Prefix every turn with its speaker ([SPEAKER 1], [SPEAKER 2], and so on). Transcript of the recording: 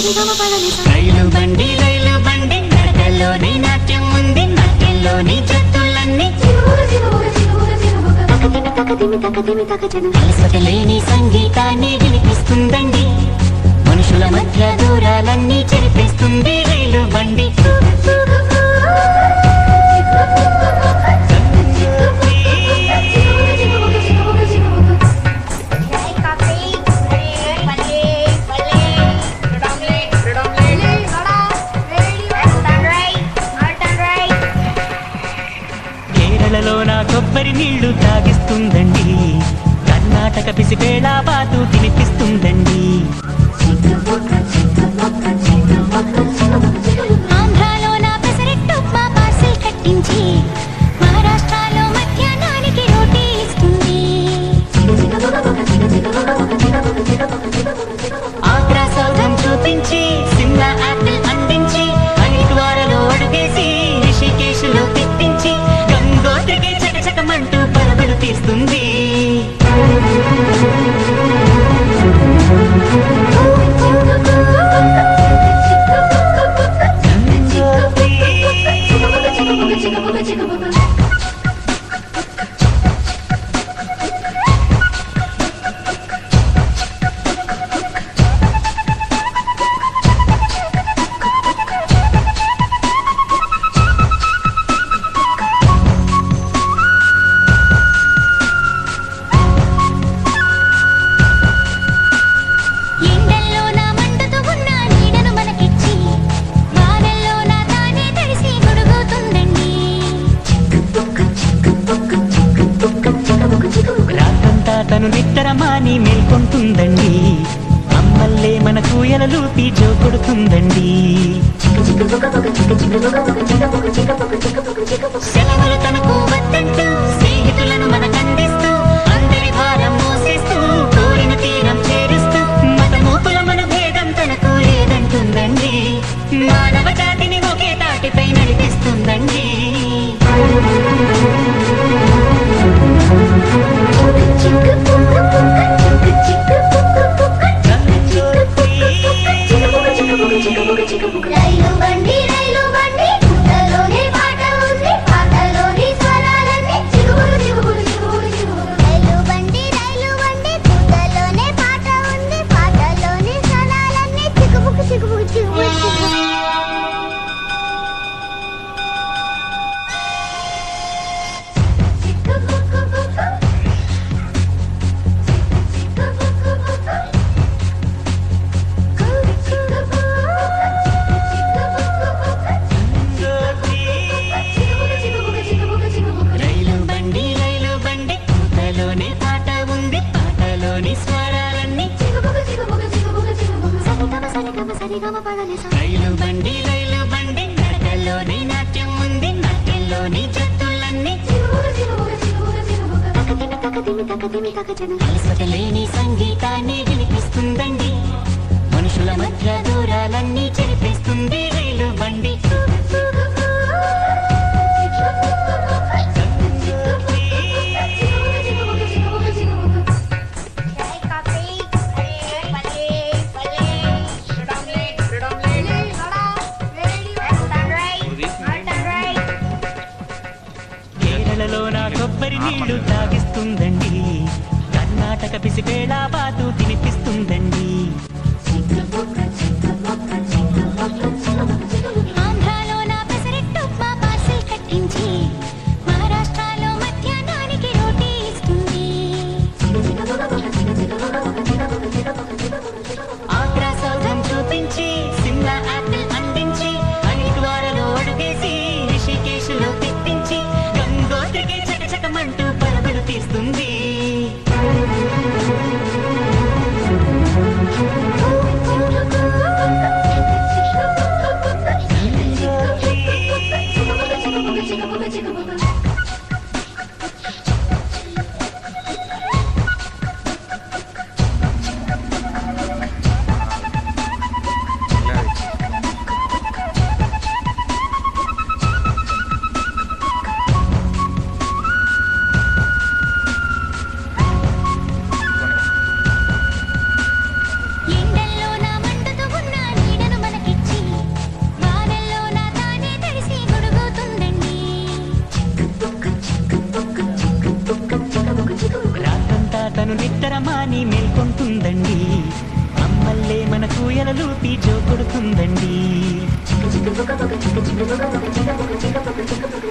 [SPEAKER 1] రైలు బండి నడకల్లోని నాట్యం ఉంది, నాట్యంలోని జత్తులన్నీ అలసటలేని సంగీతాన్ని వినిపిస్తుందండి. మనుషుల మధ్య దూరాలన్నీ చెరిపేస్తుంది రైలు బండి. కేరళలో నా కొబ్బరి నీళ్లు తాగిస్తుందండి, కర్ణాటక పిసిపేళ బాతు తినిపిస్తుందండి.
[SPEAKER 2] ఆంధ్రాలో నా పెసరెట్టు ఉప్మా పార్సిల్ కట్టించి, మహారాష్ట్రలో మధ్యాహ్నానికి రోటీ ఇస్తుంది.
[SPEAKER 1] ఆగ్రా సౌధం చూపించి, సిమ్లా యాపిల్ అందించి, హరిద్వారలో అడుగేసి, రిషికేశ్లో తిప్పించి, గంగోత్రికి చకచకమంటూ పరుగులు తీస్తుంది.
[SPEAKER 2] ఎండల్లో నా మండుతూ ఉన్న నీడను మనకిచ్చి, వానల్లో నా తానే తడిసి గొడుగుతుందండి.
[SPEAKER 1] రాత్రంతా తను నిద్రమాని మేల్కొంటుందండి, అమ్మల్లే మన కూయలలూపి జో కొడుతుందండి. సెలవులు తనకు వద్దంటూ, స్నేహితులను మనకందిస్తూ, అందరి భారం మోసేస్తూ, కోరిన తీరం చేరుస్తూ, మతమూపుల మన భేదం తనకు లేదంటుందండి. మానవ జాతిని ఒకే తాటిపై నడిపిస్తుందండి.
[SPEAKER 2] రైలు బండి పుట్టలోనే పాట ఉంది, పాటలోని స్వరాలన్నీ చిగురు చిగురు చిగురు చిగురు. రైలు బండి పుట్టలోనే పాట ఉంది, పాటలోని స్వరాలన్నీ చిగురు చిగురు చిగురు చిగురు.
[SPEAKER 1] రైలు బండి పుట్టలోనే పాట ఉంది, పాటలోని స్వరాలన్నీ. రైలు బండి నడకల్లోని నాట్యం ఉంది, నాట్యంలోని జత్తులన్నీ అలసటలేని సంగీతాన్ని వినిపిస్తుందండి. మనుషుల మధ్య దూరాలన్నీ చెరిపేస్తుంది రైలు బండి. కేరళలో నా కొబ్బరి నీళ్లు తాగిస్తుందండి, కర్ణాటక పిసిపేళ బాతు తినిపిస్తుందండి.
[SPEAKER 2] ఆంధ్రాలో నా పెసరెట్టు ఉప్మా పార్సిల్ కట్టించి, మహారాష్ట్రలో మధ్యాహ్నానికి రోటీ ఇస్తుంది.
[SPEAKER 1] ఆగ్రా సౌధం చూపించి, సిమ్లా యాపిల్ అందించి, హరిద్వారలో అడుగేసి, రిషికేశ్లో తిప్పించి, గంగోత్రికి చకచకమంటూ పరుగులు తీస్తుంది. కలిపి జో కొడుతుందండి.
[SPEAKER 2] చిక్క చిక్క బుక్క బుక్క చిక్క చిక్క బుక్క బుక్క చిక్క బుక్క చిక్క బుక్క చిక్క బుక్క